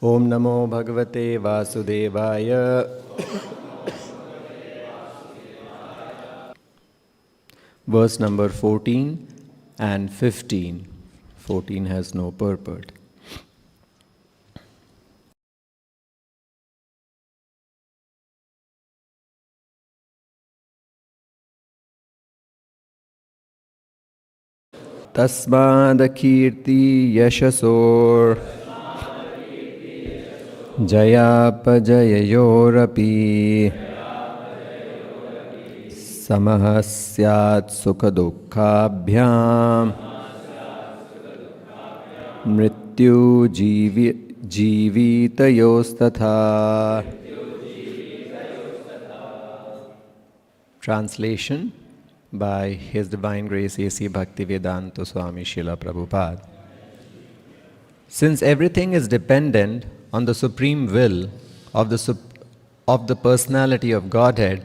Om Namo Bhagavate Vasudevaya. Verse number 14 and 15. 14 has no purport. Tasmad Kirti Yashasor Jayapajayayorapi Samahasyat Sukadukhabhyam Mrityu Jivitayostatha. Translation by His Divine Grace A.C. Bhaktivedanta Swami Srila Prabhupada. Since everything is dependent on the supreme will of the personality of Godhead,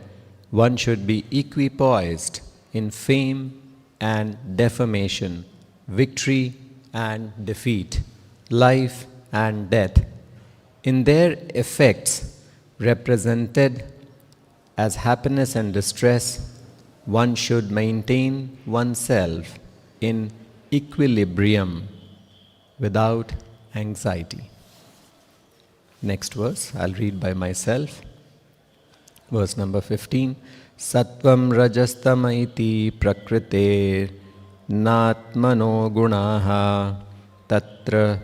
one should be equipoised in fame and defamation, victory and defeat, life and death, in their effects represented as happiness and distress. One should maintain oneself in equilibrium without anxiety. Next verse, I'll read by myself. Verse number 15. Sattvam rajastamaiti prakrite natmano gunaha tatra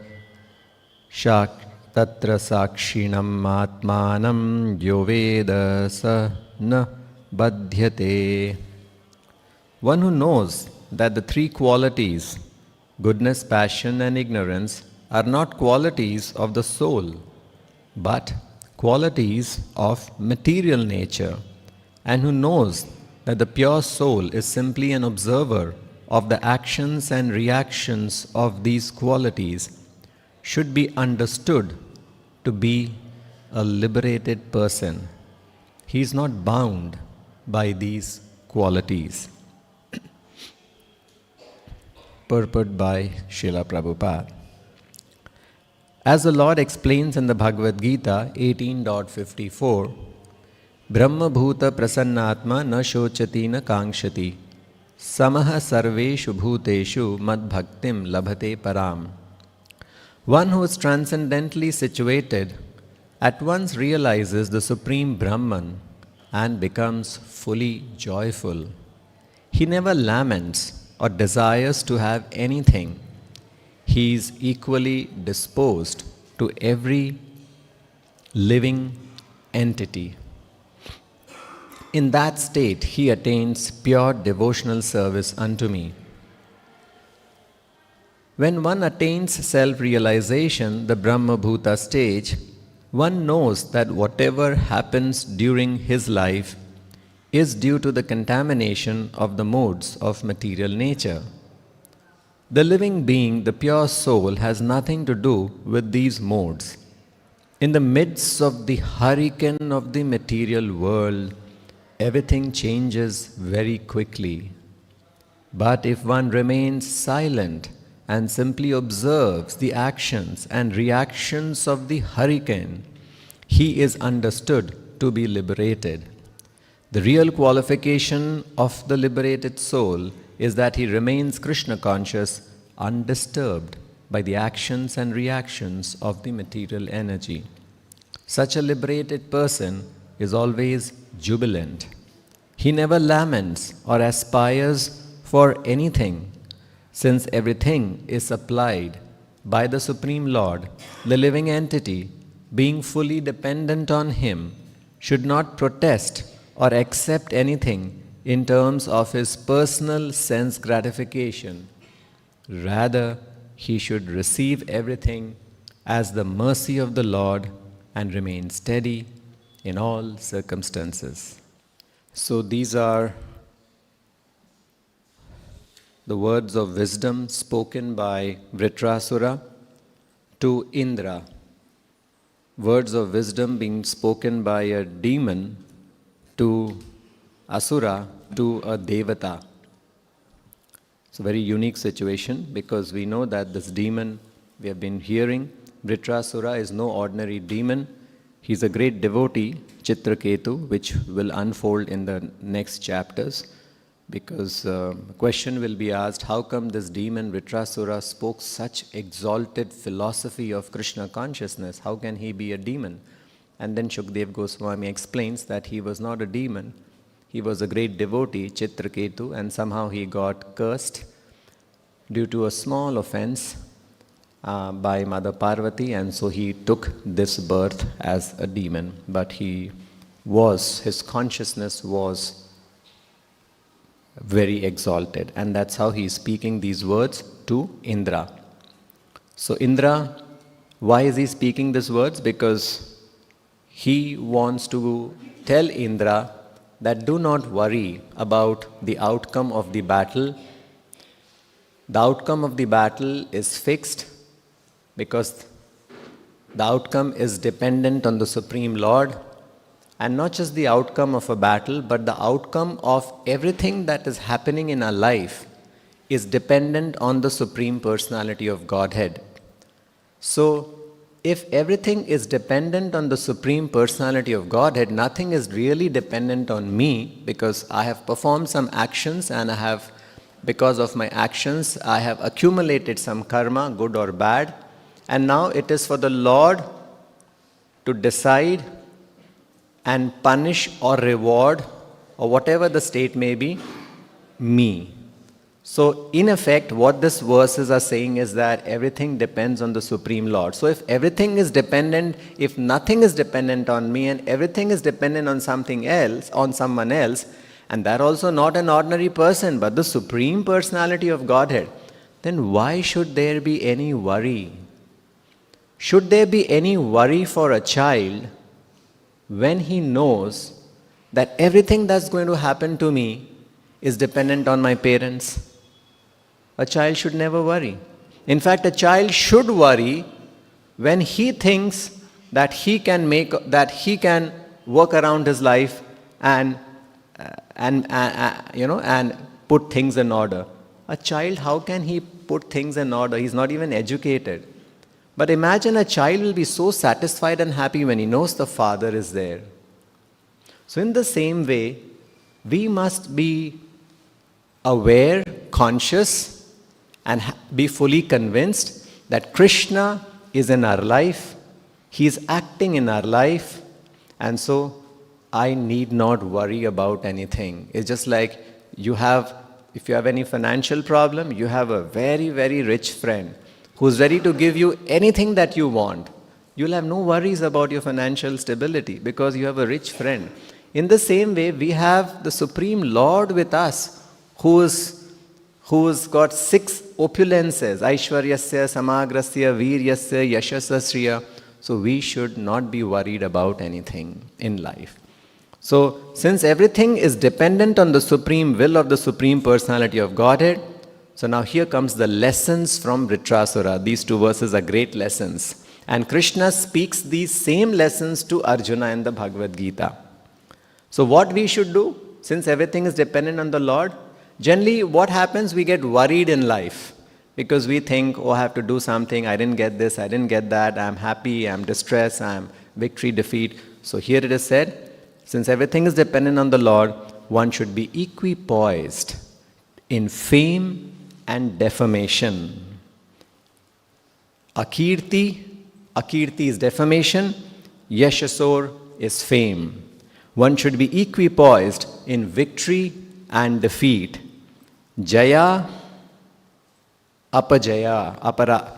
sakshinam atmanam yoveda sa na badhyate. One who knows that the three qualities, goodness, passion and ignorance, are not qualities of the soul, but qualities of material nature, and who knows that the pure soul is simply an observer of the actions and reactions of these qualities, should be understood to be a liberated person. He is not bound by these qualities. Purport by Srila Prabhupada. As the Lord explains in the Bhagavad Gita 18.54, Brahma Bhuta Prasannatma na shochati na kangshati samaha sarveshu bhuteshu mad bhaktim labhate param. One who is transcendently situated at once realizes the Supreme Brahman and becomes fully joyful. He never laments or desires to have anything. He is equally disposed to every living entity. In that state, he attains pure devotional service unto me. When one attains self-realization, the Brahma Bhuta stage, one knows that whatever happens during his life is due to the contamination of the modes of material nature. The living being, the pure soul, has nothing to do with these modes. In the midst of the hurricane of the material world, everything changes very quickly. But if one remains silent and simply observes the actions and reactions of the hurricane, he is understood to be liberated. The real qualification of the liberated soul is that he remains Krishna conscious, undisturbed by the actions and reactions of the material energy. Such a liberated person is always jubilant. He never laments or aspires for anything. Since everything is supplied by the Supreme Lord, the living entity, being fully dependent on him, should not protest or accept anything in terms of his personal sense gratification. Rather, he should receive everything as the mercy of the Lord and remain steady in all circumstances. So these are the words of wisdom spoken by Vritrasura to Indra. Words of wisdom being spoken by a demon to Asura, to a Devata. It's a very unique situation because we know that this demon, we have been hearing, Vritrasura is no ordinary demon. He's a great devotee, Chitraketu, which will unfold in the next chapters. Because a question will be asked, how come this demon Vritrasura spoke such exalted philosophy of Krishna consciousness? How can he be a demon? And then Shukdev Goswami explains that he was not a demon. He was a great devotee, Chitraketu, and somehow he got cursed due to a small offense by Mother Parvati, and so he took this birth as a demon. But his consciousness was very exalted, and that's how he is speaking these words to Indra. So Indra, why is he speaking these words? Because he wants to tell Indra that do not worry about the outcome of the battle. The outcome of the battle is fixed because the outcome is dependent on the Supreme Lord. And not just the outcome of a battle, but the outcome of everything that is happening in our life is dependent on the Supreme Personality of Godhead. So, if everything is dependent on the Supreme Personality of Godhead, nothing is really dependent on me, because I have performed some actions and because of my actions, I have accumulated some karma, good or bad, and now it is for the Lord to decide and punish or reward, or whatever the state may be, me. So, in effect, what these verses are saying is that everything depends on the Supreme Lord. So, if everything is dependent, if nothing is dependent on me and everything is dependent on something else, on someone else, and that also not an ordinary person, but the Supreme Personality of Godhead, then why should there be any worry? Should there be any worry for a child when he knows that everything that's going to happen to me is dependent on my parents? A child should never worry. In fact, a child should worry when he thinks that he can work around his life and put things in order. A child, how can he put things in order? He's not even educated. But imagine a child will be so satisfied and happy when he knows the father is there. So in the same way, we must be aware, conscious, and be fully convinced that Krishna is in our life, He is acting in our life, and so I need not worry about anything. It's just like if you have any financial problem, you have a very, very rich friend who's ready to give you anything that you want. You'll have no worries about your financial stability because you have a rich friend. In the same way, we have the Supreme Lord with us who's got 6 opulences, Aishwaryasya, Samagrasya, Viryasya, Yashasasya. So we should not be worried about anything in life. So since everything is dependent on the supreme will of the Supreme Personality of Godhead, so now here comes the lessons from Vritrasura. These 2 verses are great lessons. And Krishna speaks these same lessons to Arjuna in the Bhagavad Gita. So what we should do, since everything is dependent on the Lord, generally what happens, we get worried in life. Because we think, oh, I have to do something, I didn't get this, I didn't get that, I'm happy, I'm distressed, I'm victory, defeat. So here it is said, since everything is dependent on the Lord, one should be equipoised in fame and defamation. Akirti is defamation, Yashasor is fame. One should be equipoised in victory and defeat. Jaya, apara,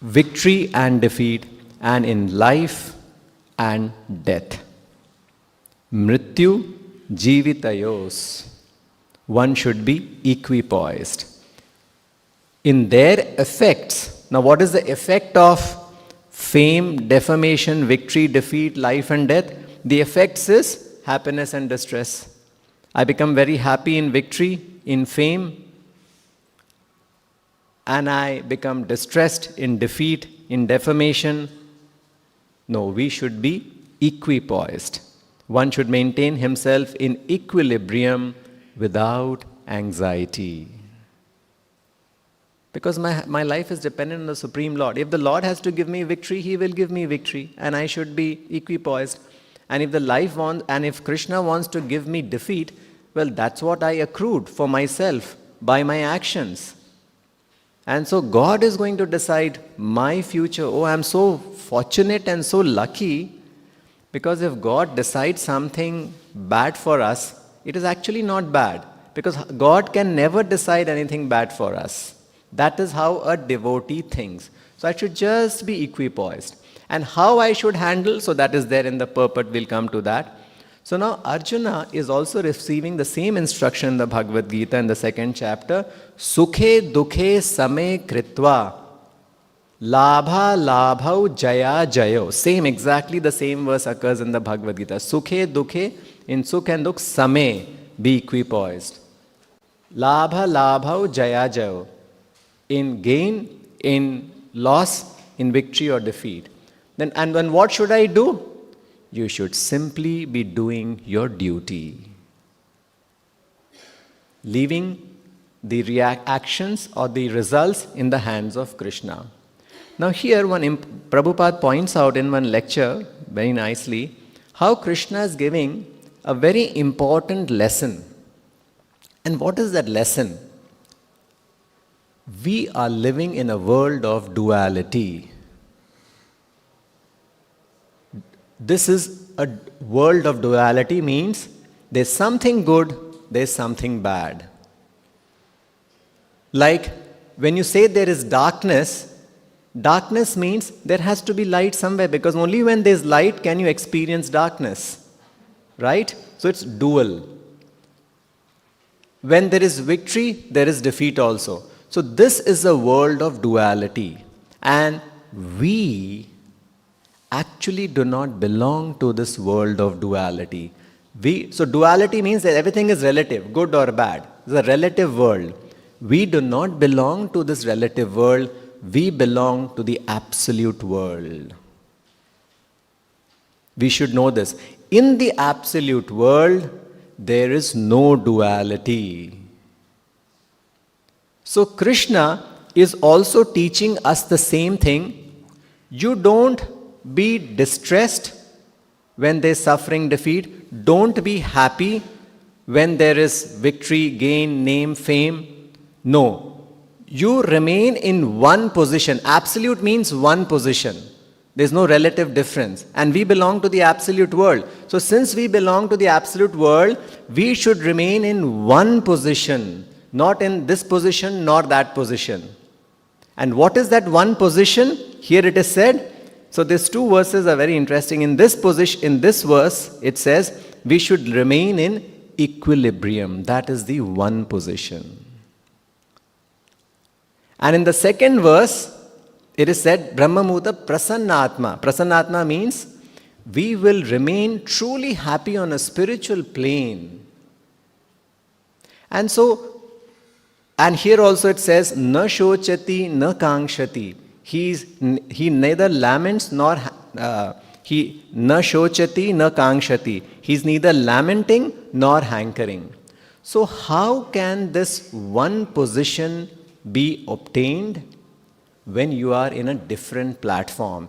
victory and defeat, and in life and death. Mrityu, jivitayos. One should be equipoised. In their effects, now what is the effect of fame, defamation, victory, defeat, life and death? The effects is happiness and distress. I become very happy in victory, in fame, and I become distressed in defeat, in defamation. No, we should be equipoised. One should maintain himself in equilibrium without anxiety. Because my life is dependent on the Supreme Lord. If the Lord has to give me victory, He will give me victory, and I should be equipoised. And if Krishna wants to give me defeat, well, that's what I accrued for myself by my actions. And so God is going to decide my future. Oh, I'm so fortunate and so lucky, because if God decides something bad for us, it is actually not bad, because God can never decide anything bad for us. That is how a devotee thinks. So I should just be equipoised. And how I should handle, so that is there in the purport, we'll come to that. So now Arjuna is also receiving the same instruction in the Bhagavad Gita in the 2nd chapter. Sukhe dukhe same kritva labha labhau jaya jayo. Exactly the same verse occurs in the Bhagavad Gita. Sukhe dukhe, in sukh and dukh, same, be equipoised. Labha labhau jaya jayo. In gain, in loss, in victory or defeat. Then what should I do? You should simply be doing your duty, leaving the actions or the results in the hands of Krishna. Now here Prabhupada points out in one lecture very nicely how Krishna is giving a very important lesson. And what is that lesson? We are living in a world of duality. This is a world of duality, means there's something good, there's something bad. Like when you say there is darkness, darkness means there has to be light somewhere, because only when there's light can you experience darkness. Right? So it's dual. When there is victory, there is defeat also. So this is a world of duality. And we actually do not belong to this world of duality. So duality means that everything is relative, good or bad. It's a relative world. We do not belong to this relative world. We belong to the absolute world. We should know this. In the absolute world, there is no duality. So Krishna is also teaching us the same thing. You don't be distressed when there is suffering, defeat. Don't be happy when there is victory, gain, name, fame. No. You remain in one position. Absolute means one position. There's no relative difference. And we belong to the absolute world. So since we belong to the absolute world, we should remain in one position. Not in this position nor that position. And what is that one position? Here it is said. So these two verses are very interesting. In this verse, it says we should remain in equilibrium. That is the one position. And in the 2nd verse, it is said Brahmamuta Prasannatma. Prasannatma means we will remain truly happy on a spiritual plane. And here also it says na shochati na kangshati. He neither laments nor he na shochati na kangshati. He's neither lamenting nor hankering. So how can this one position be obtained when you are in a different platform?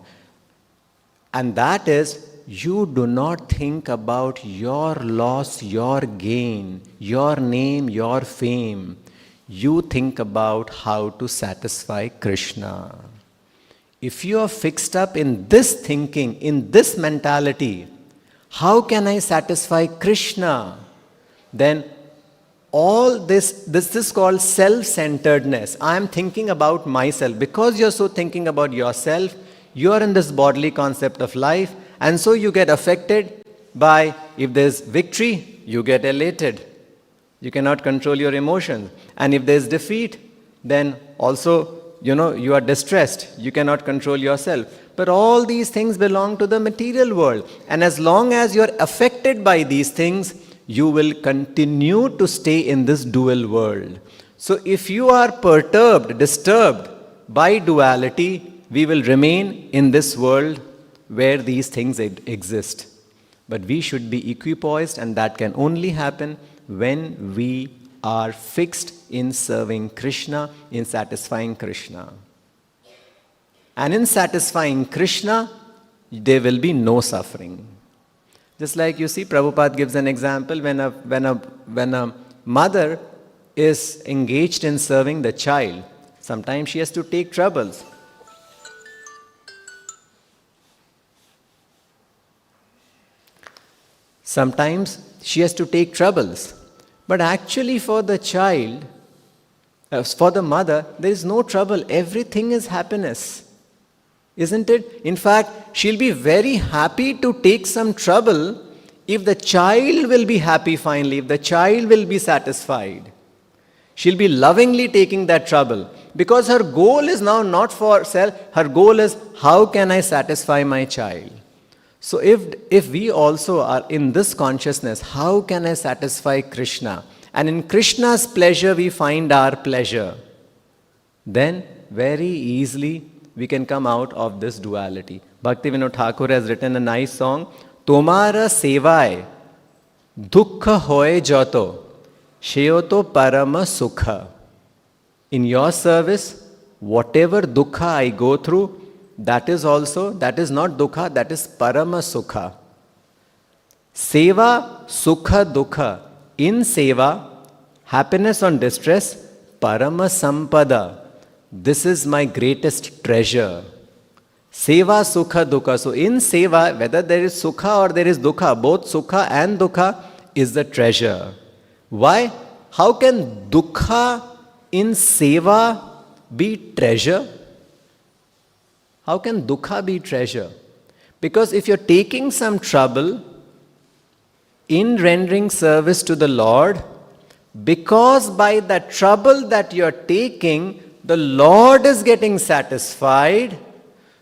And that is, you do not think about your loss, your gain, your name, your fame. You think about how to satisfy Krishna. If you are fixed up in this thinking, in this mentality, how can I satisfy Krishna? Then all this is called self-centeredness. I am thinking about myself. Because you're so thinking about yourself, you are in this bodily concept of life, and so you get affected by, if there's victory, you get elated. You cannot control your emotions. And if there's defeat, then also, you are distressed. You cannot control yourself. But all these things belong to the material world. And as long as you are affected by these things, you will continue to stay in this dual world. So if you are perturbed, disturbed by duality, we will remain in this world where these things exist. But we should be equipoised, and that can only happen when we are fixed in serving Krishna, in satisfying Krishna. And in satisfying Krishna, there will be no suffering. Just like you see, Prabhupada gives an example when a mother is engaged in serving the child, sometimes she has to take troubles. Sometimes she has to take troubles. But actually for the child, for the mother, there is no trouble. Everything is happiness. Isn't it? In fact, she'll be very happy to take some trouble if the child will be happy finally, if the child will be satisfied. She'll be lovingly taking that trouble because her goal is now not for self, her goal is how can I satisfy my child? So if we also are in this consciousness, how can I satisfy Krishna? And in Krishna's pleasure we find our pleasure. Then very easily we can come out of this duality. Bhaktivedanta Thakur has written a nice song, Tomara sevai dukkha hoye jato sheyoto parama sukha. In your service, whatever dukkha I go through, that is not dukkha, that is parama sukha. Seva, sukha, dukkha. In seva, happiness or distress, parama sampada. This is my greatest treasure. Seva, sukha, dukkha. So in seva, whether there is sukha or there is dukkha, both sukha and dukkha is the treasure. Why? How can dukkha in seva be treasure? How can dukkha be treasure? Because if you're taking some trouble in rendering service to the Lord, because by that trouble that you're taking, the Lord is getting satisfied,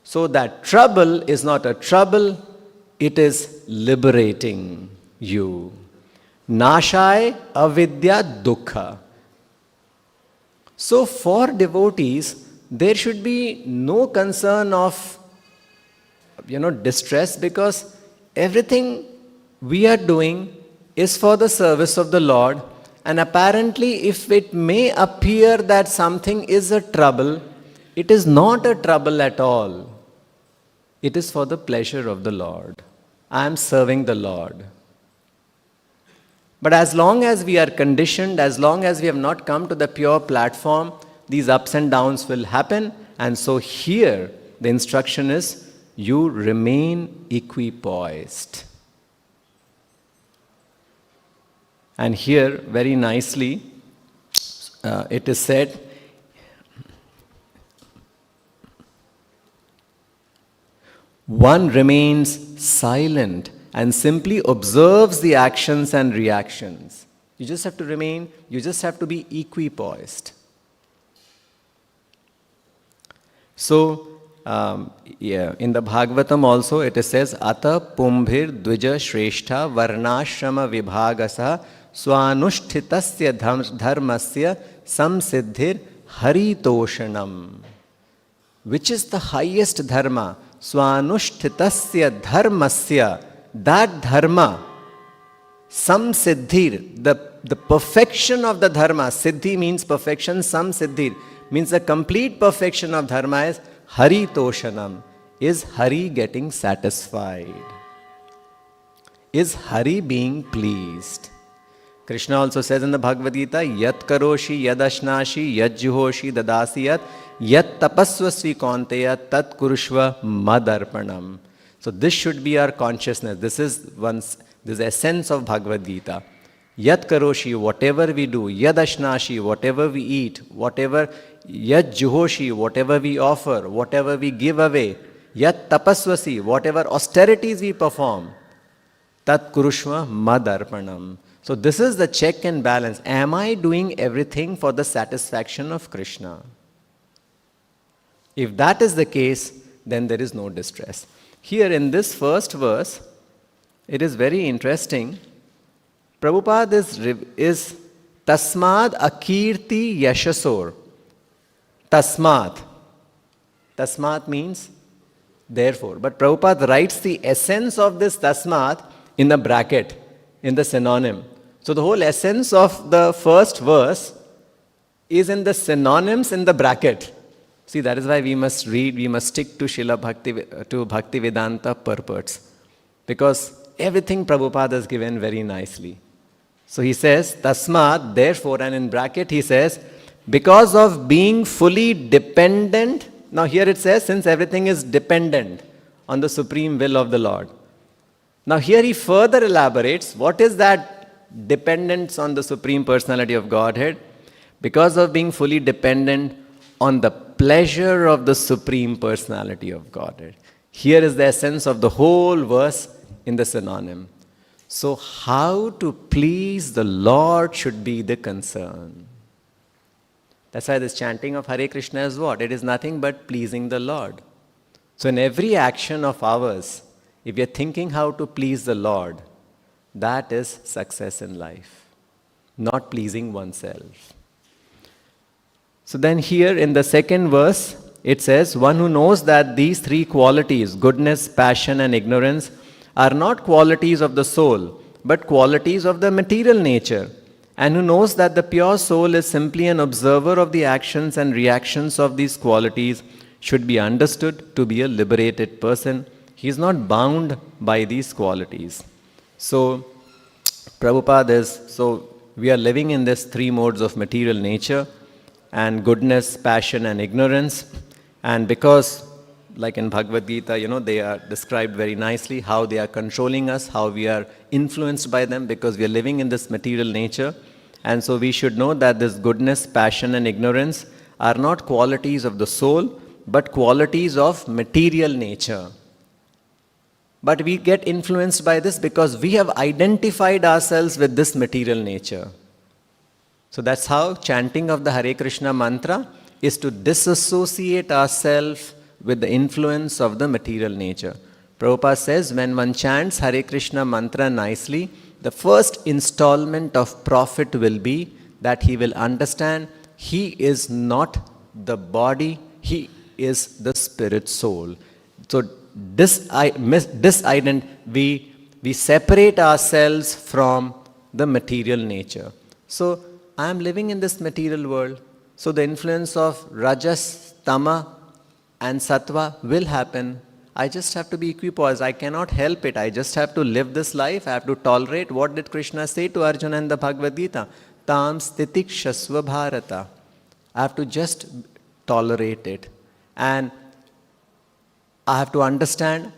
so that trouble is not a trouble, it is liberating you. Nashai avidya dukkha. So for devotees, there should be no concern of distress, because everything we are doing is for the service of the Lord. And apparently if it may appear that something is a trouble, it is not a trouble at all. It is for the pleasure of the Lord. I am serving the Lord. But as long as we are conditioned, as long as we have not come to the pure platform, these ups and downs will happen. And so here the instruction is, you remain equipoised. And here very nicely it is said, one remains silent and simply observes the actions and reactions. You just have to remain, you just have to be equipoised. So, in the Bhagavatam also it says, Ata pumbhir dvija shrestha varnashrama vibhagasa swanushthitasya dharmasya samsiddhir haritoshanam. Which is the highest dharma? Swanushthitasya dharmasya. That dharma, samsiddhir, the perfection of the dharma. Siddhi means perfection, samsiddhir means the complete perfection of dharma is haritoshanam. Is Hari getting satisfied? Is Hari being pleased? Krishna also says in the Bhagavad Gita, Yat karoshi yad ashnashi yad juhoshi dadasi yat tapasvasvi kaunteya tat kurushva madarpanam. So this should be our consciousness. This is the essence of Bhagavad Gita. Yat karoshi, whatever we do, yad ashnashi, whatever we eat, whatever, yat juhoshi, whatever we offer, whatever we give away, yat tapasvasi, whatever austerities we perform, tat kurushva madarpanam. So this is the check and balance. Am I doing everything for the satisfaction of Krishna? If that is the case, then there is no distress. Here in this first verse, it is very interesting. Prabhupada is tasmad akirti yashasor. Tasmad. Tasmad means therefore. But Prabhupada writes the essence of this tasmad in the bracket, in the synonym. So the whole essence of the first verse is in the synonyms in the bracket. See, that is why we must read, we must stick to Bhaktivedanta purports. Because everything Prabhupada has given very nicely. So he says, Tasmat, therefore, and in bracket he says, because of being fully dependent. Now here it says, since everything is dependent on the supreme will of the Lord. Now here he further elaborates, what is that dependence on the Supreme Personality of Godhead? Because of being fully dependent on the pleasure of the Supreme Personality of Godhead. Here is the essence of the whole verse in the synonym. So how to please the Lord should be the concern. That's why this chanting of Hare Krishna is what? It is nothing but pleasing the Lord. So in every action of ours, if we are thinking how to please the Lord, that is success in life, not pleasing oneself. So then here in the second verse, it says, one who knows that these three qualities, goodness, passion and ignorance, are not qualities of the soul, but qualities of the material nature, and who knows that the pure soul is simply an observer of the actions and reactions of these qualities, should be understood to be a liberated person. He is not bound by these qualities. So, Prabhupada is, so we are living in this three modes of material nature, and goodness, passion and ignorance. And because, like in Bhagavad Gita, they are described very nicely, how they are controlling us, how we are influenced by them, because we are living in this material nature. And so we should know that this goodness, passion and ignorance are not qualities of the soul, but qualities of material nature. But we get influenced by this because we have identified ourselves with this material nature. So that's how chanting of the Hare Krishna mantra is to disassociate ourselves with the influence of the material nature. Prabhupada says when one chants Hare Krishna mantra nicely, the first installment of profit will be that he will understand he is not the body, he is the spirit soul. So we separate ourselves from the material nature. So I am living in this material world. So the influence of Rajas, Tama and Sattva will happen. I just have to be equipoised. I cannot help it. I just have to live this life. I have to tolerate. What did Krishna say to Arjuna in the Bhagavad Gita? Tam stitik shasva bharata. I have to just tolerate it. And I have to understand.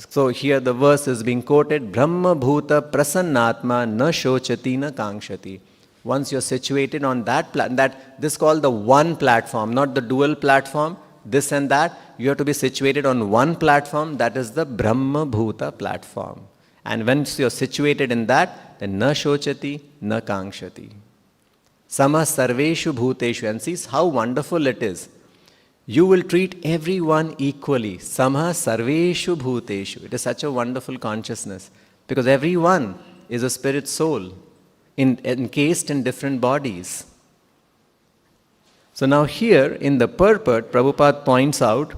So here the verse is being quoted. Brahma bhuta prasannatma na shochati na kangshati. Once you're situated on that this is called the one platform, not the dual platform, this and that. You have to be situated on one platform, that is the Brahma Bhuta platform. And once you're situated in that, then na shochati, na kangshati. Sama sarveshu bhuteshu. And see how wonderful it is. You will treat everyone equally. Sama sarveshu bhuteshu. It is such a wonderful consciousness. Because everyone is a spirit soul, encased in different bodies. So now here in the purport, Prabhupada points out,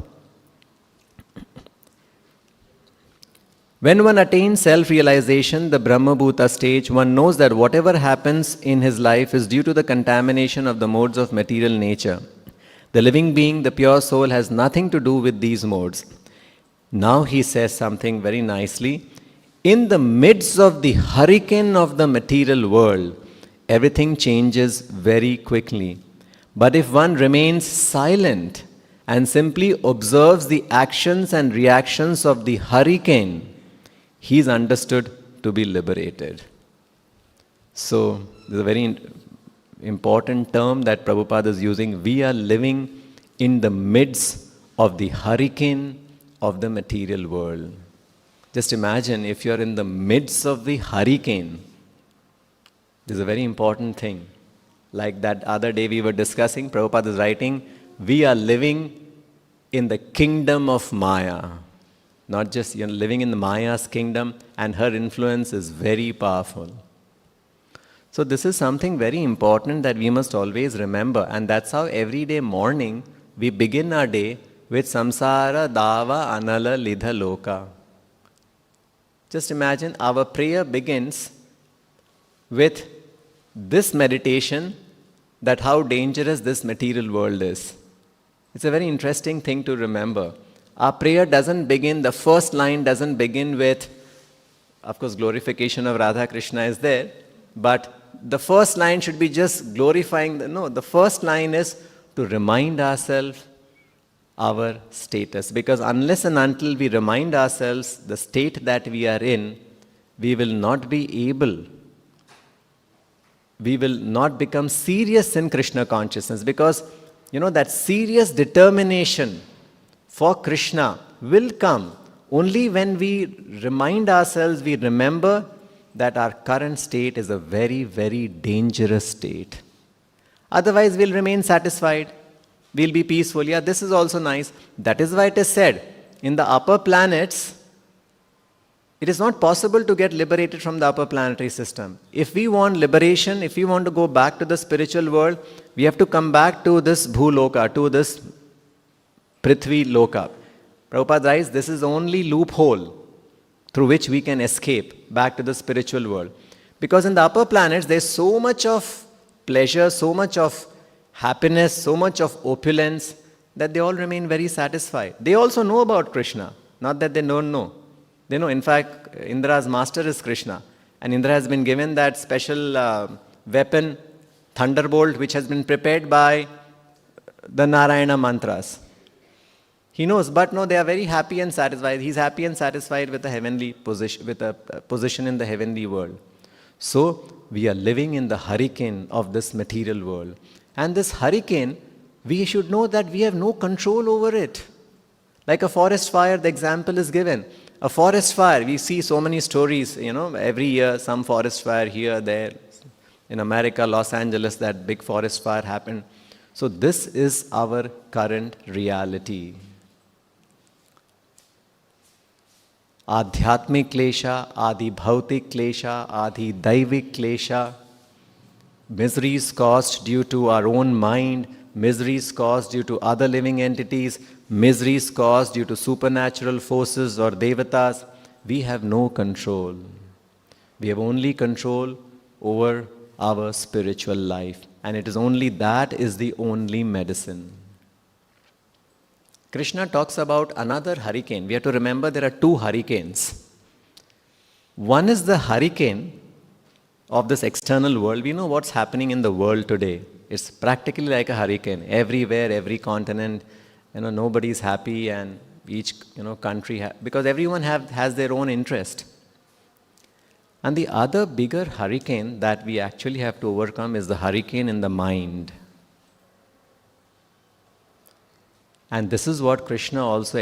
when one attains self-realization, the Brahma Bhuta stage, one knows that whatever happens in his life is due to the contamination of the modes of material nature. The living being, the pure soul, has nothing to do with these modes. Now he says something very nicely. In the midst of the hurricane of the material world, everything changes very quickly. But if one remains silent and simply observes the actions and reactions of the hurricane, he is understood to be liberated. So, this is a very important term that Prabhupada is using. We are living in the midst of the hurricane of the material world. Just imagine if you are in the midst of the hurricane. This is a very important thing. Like that other day we were discussing, Prabhupada is writing, we are living in the kingdom of Maya. Not just living in the Maya's kingdom, and her influence is very powerful. So this is something very important that we must always remember, and that's how every day morning we begin our day with Samsara Dava Anala Lidha Loka. Just imagine our prayer begins with this meditation that how dangerous this material world is. It's a very interesting thing to remember. Our prayer doesn't begin, the first line doesn't begin with, of course, glorification of Radha Krishna is there, but the first line should be just glorifying, the first line is to remind ourselves our status. Because unless and until we remind ourselves the state that we are in, we will not be able, we will not become serious in Krishna consciousness. Because, that serious determination for Krishna will come only when we remind ourselves, we remember that our current state is a very, very dangerous state. Otherwise, we'll remain satisfied. We'll be peaceful. Yeah, this is also nice. That is why it is said, in the upper planets, it is not possible to get liberated from the upper planetary system. If we want liberation, if we want to go back to the spiritual world, we have to come back to this Bhuloka, to this Prithvi Loka. Prabhupada writes, this is the only loophole through which we can escape back to the spiritual world. Because in the upper planets, there's so much of pleasure, so much of happiness, so much of opulence, that they all remain very satisfied. They also know about Krishna, not that they don't know. They know, in fact, Indra's master is Krishna. And Indra has been given that special weapon, thunderbolt, which has been prepared by the Narayana mantras. He knows, but no, they are very happy and satisfied. He's happy and satisfied with a heavenly position, with a position in the heavenly world. So, we are living in the hurricane of this material world. And this hurricane, we should know that we have no control over it. Like a forest fire, the example is given. A forest fire, we see so many stories, every year some forest fire here, there. In America, Los Angeles, that big forest fire happened. So this is our current reality. Adhyatmik klesha, adi bhautik klesha, adi daivik klesha. Miseries caused due to our own mind, miseries caused due to other living entities, miseries caused due to supernatural forces or devatas. We have no control. We have only control over our spiritual life. And it is only that is the only medicine. Krishna talks about another hurricane. We have to remember there are two hurricanes. One is the hurricane of this external world. We know what's happening in the world today. It's practically like a hurricane. Everywhere, every continent, nobody's happy, and each country, because everyone has their own interest. And the other bigger hurricane that we actually have to overcome is the hurricane in the mind. And this is what Krishna also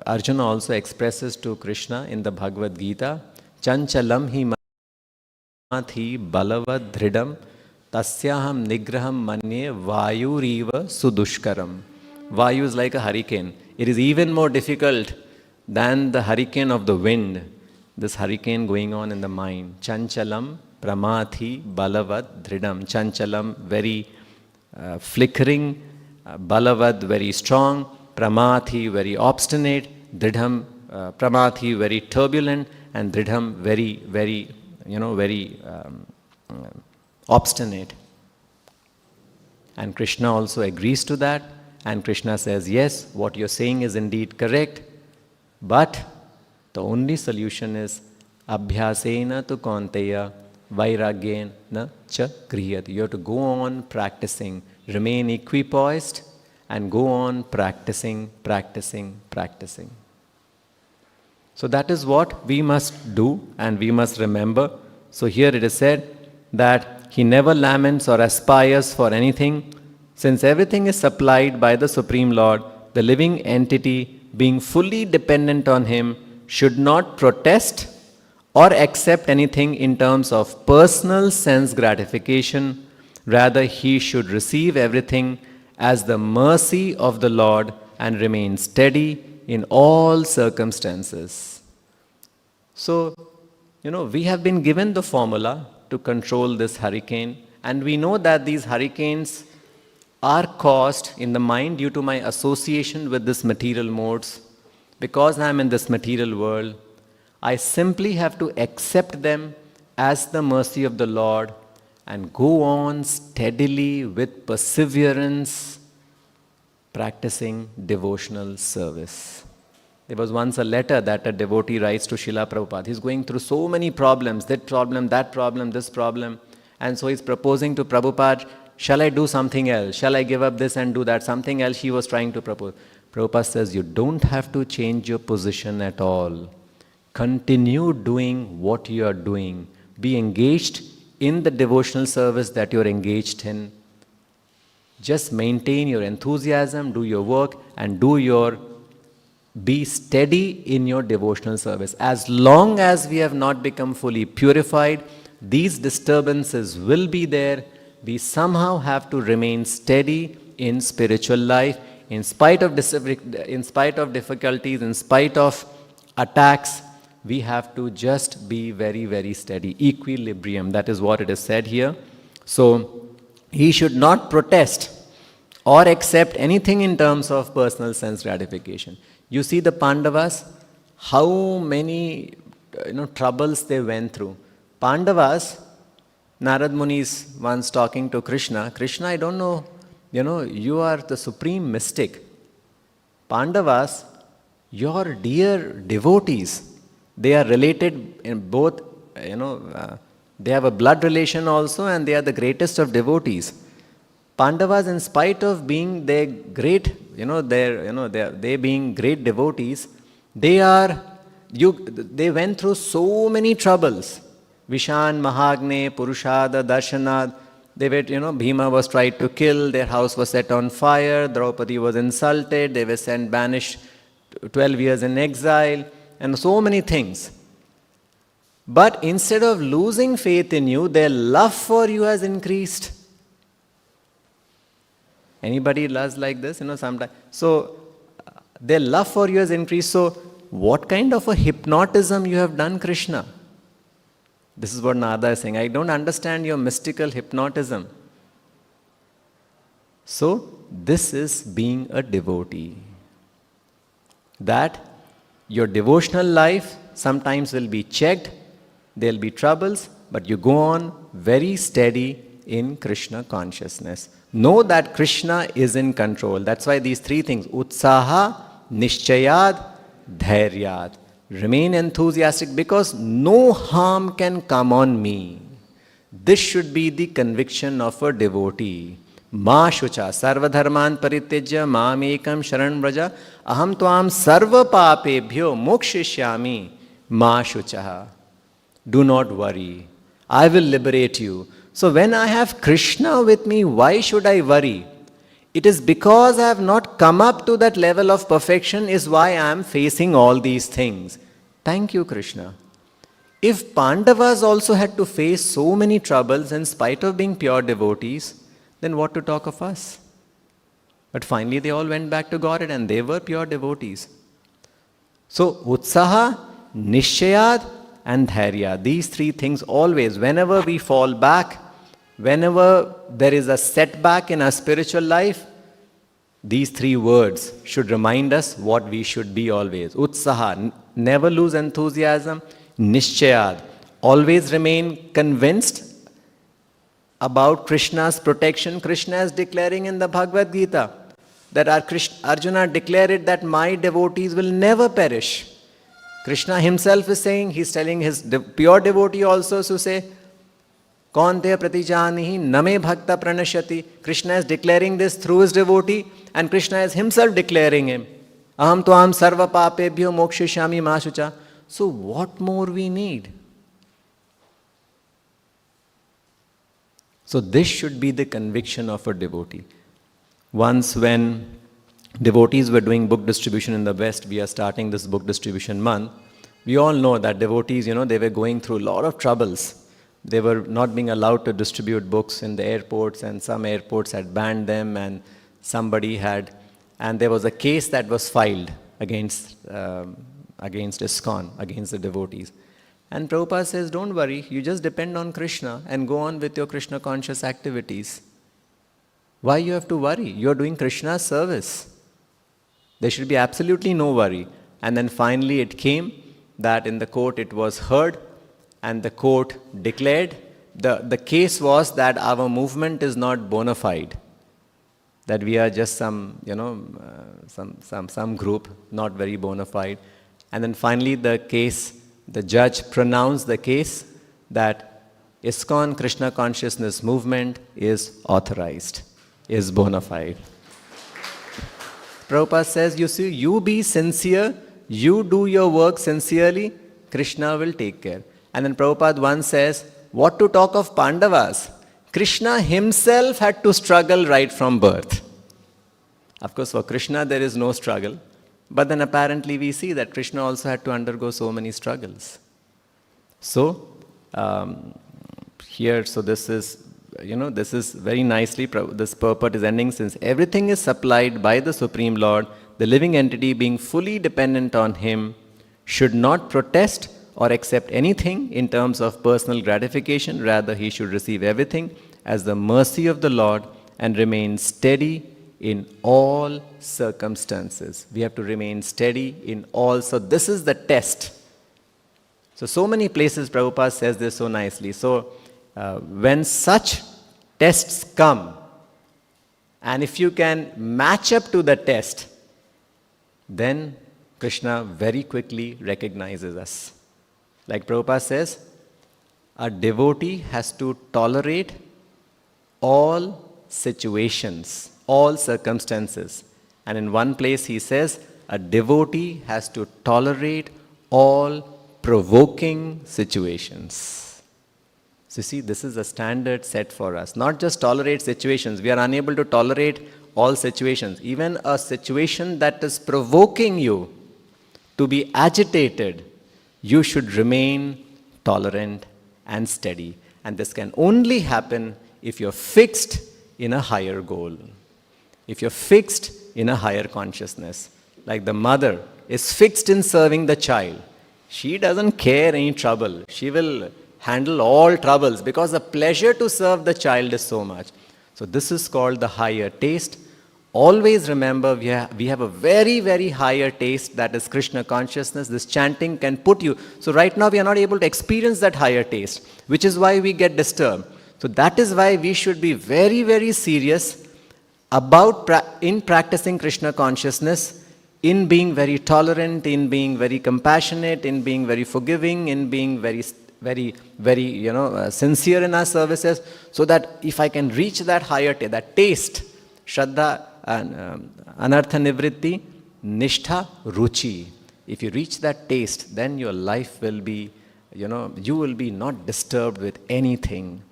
Arjuna also expresses to Krishna in the Bhagavad Gita. Chanchalam hi mathi balavad dhridam tasyaham nigraham manye vayuriva sudushkaram. Vayu is like a hurricane. It is even more difficult than the hurricane of the wind. This hurricane going on in the mind. Chanchalam pramathi balavad dhridam. Chanchalam, very flickering. Balavad, very strong. Pramathi, very obstinate. Dridham, pramathi, very turbulent. And dridham, very, very, very obstinate. And Krishna also agrees to that. And Krishna says, yes, what you're saying is indeed correct. But the only solution is abhyasena tu kaunteya vairagyena cha kriyat. You have to go on practicing. Remain equipoised and go on practicing, practicing, practicing. So that is what we must do and we must remember. So here it is said that he never laments or aspires for anything. Since everything is supplied by the Supreme Lord, the living entity, being fully dependent on him, should not protest or accept anything in terms of personal sense gratification. Rather, he should receive everything as the mercy of the Lord and remain steady in all circumstances. So, we have been given the formula to control this hurricane, and we know that these hurricanes are caused in the mind due to my association with this material modes. Because I am in this material world, I simply have to accept them as the mercy of the Lord and go on steadily with perseverance practicing devotional service. There was once a letter that a devotee writes to Srila Prabhupada. He's going through so many problems, that problem, this problem. And so he's proposing to Prabhupada, shall I do something else? Shall I give up this and do that? Something else he was trying to propose. Prabhupada says, you don't have to change your position at all. Continue doing what you are doing. Be engaged in the devotional service that you're engaged in. Just maintain your enthusiasm, do your work, and be steady in your devotional service. As long as we have not become fully purified, these disturbances will be there. We somehow have to remain steady in spiritual life, in spite of difficulties, in spite of attacks. We have to just be very, very steady. Equilibrium, that is what it is said here. So, he should not protest or accept anything in terms of personal sense gratification. You see the Pandavas, how many troubles they went through. Pandavas, Narad Muni is once talking to Krishna. Krishna, I don't know, you are the supreme mystic. Pandavas, your dear devotees, they are related in both, they have a blood relation also, and they are the greatest of devotees. Pandavas, in spite of being their great, they being great devotees, they went through so many troubles. Vishan, Mahagne, Purushada, Darshanad, they were, Bhima was tried to kill, their house was set on fire, Draupadi was insulted, they were banished 12 years in exile, and so many things. But instead of losing faith in you, their love for you has increased. Anybody loves like this? Sometimes. So, their love for you has increased. So, what kind of a hypnotism you have done, Krishna? This is what Narada is saying. I don't understand your mystical hypnotism. So, this is being a devotee. That your devotional life sometimes will be checked, there will be troubles, but you go on very steady in Krishna consciousness. Know that Krishna is in control. That's why these three things, Utsaha, Nishchayad, Dhairyad. Remain enthusiastic because no harm can come on me. This should be the conviction of a devotee. Ma shucha sarvadharman paritejya mam ekam sharan vraja aham tvam sarva papebhyo mokshishyami ma shucha. Do not worry. I will liberate you. So when I have Krishna with me, why should I worry? It is because I have not come up to that level of perfection is why I am facing all these things. Thank you, Krishna. If Pandavas also had to face so many troubles in spite of being pure devotees, then what to talk of us? But finally they all went back to Godhead and they were pure devotees. So, Utsaha, Nishchayad and Dhairya, these three things always, whenever we fall back, whenever there is a setback in our spiritual life, these three words should remind us what we should be always. Utsaha, never lose enthusiasm. Nishchayad, always remain convinced about Krishna's protection. Krishna is declaring in the Bhagavad Gita that Arjuna declared that my devotees will never perish. Krishna himself is saying, he's telling his pure devotee also to say, Kaunteya pratijanihi name bhakta pranashyati. Krishna is declaring this through his devotee, and Krishna is himself declaring him. Aham tvam sarva papebhyo mokshishyami ma shucha. So what more we need? So this should be the conviction of a devotee. Once when devotees were doing book distribution in the West, we are starting this book distribution month. We all know that devotees, they were going through a lot of troubles. They were not being allowed to distribute books in the airports, and some airports had banned them, and there was a case that was filed against ISKCON, against the devotees. And Prabhupada says, don't worry, you just depend on Krishna and go on with your Krishna conscious activities. Why you have to worry? You are doing Krishna's service. There should be absolutely no worry. And then finally it came that in the court it was heard, and the court declared, the case was that our movement is not bona fide, that we are just some group, not very bona fide. And then finally the judge pronounced the case that ISKCON Krishna consciousness movement is authorized, is bona fide. Prabhupada says, you see, you be sincere, you do your work sincerely, Krishna will take care. And then Prabhupada once says, what to talk of Pandavas? Krishna himself had to struggle right from birth. Of course, for Krishna there is no struggle, but then apparently we see that Krishna also had to undergo so many struggles. So, this is very nicely, this purport is ending, since everything is supplied by the Supreme Lord, the living entity being fully dependent on Him should not protest or accept anything in terms of personal gratification. Rather, he should receive everything as the mercy of the Lord and remain steady in all circumstances. We have to remain steady in all. So this is the test. So many places Prabhupada says this so nicely. So when such tests come, and if you can match up to the test, then Krishna very quickly recognizes us. Like Prabhupada says, a devotee has to tolerate all situations, all circumstances. And in one place he says, a devotee has to tolerate all provoking situations. So you see, this is a standard set for us. Not just tolerate situations. We are unable to tolerate all situations. Even a situation that is provoking you to be agitated, you should remain tolerant and steady. And this can only happen if you're fixed in a higher goal. If you're fixed in a higher consciousness. Like the mother is fixed in serving the child. She doesn't care any trouble. She will handle all troubles because the pleasure to serve the child is so much. So this is called the higher taste. Always remember, we have a very, very higher taste, that is Krishna consciousness. This chanting can put you. So right now we are not able to experience that higher taste, which is why we get disturbed. So that is why we should be very, very serious about in practicing Krishna consciousness, in being very tolerant, in being very compassionate, in being very forgiving, in being very, sincere in our services, so that if I can reach that higher taste, that taste, Shraddha, Anartha Nivritti, Nishtha, Ruchi. If you reach that taste, then your life will be, you will be not disturbed with anything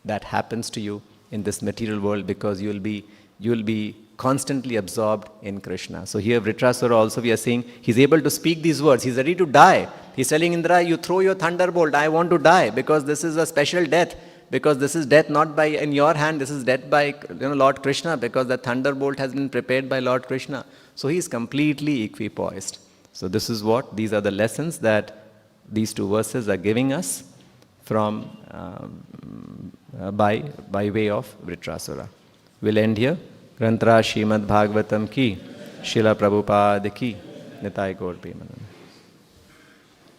that happens to you in this material world, because you will be constantly absorbed in Krishna. So here Vritrasura also we are seeing, he's able to speak these words. He's ready to die. He's telling Indra, you throw your thunderbolt, I want to die, because this is a special death. Because this is death not by in your hand, this is death by Lord Krishna, because the thunderbolt has been prepared by Lord Krishna. So he is completely equipoised. So these are the lessons that these two verses are giving us from by way of Vritrasura. We'll end here. Grantra Srimad Bhagavatam ki, Srila Prabhupada ki, Nitai Gaur Premanand.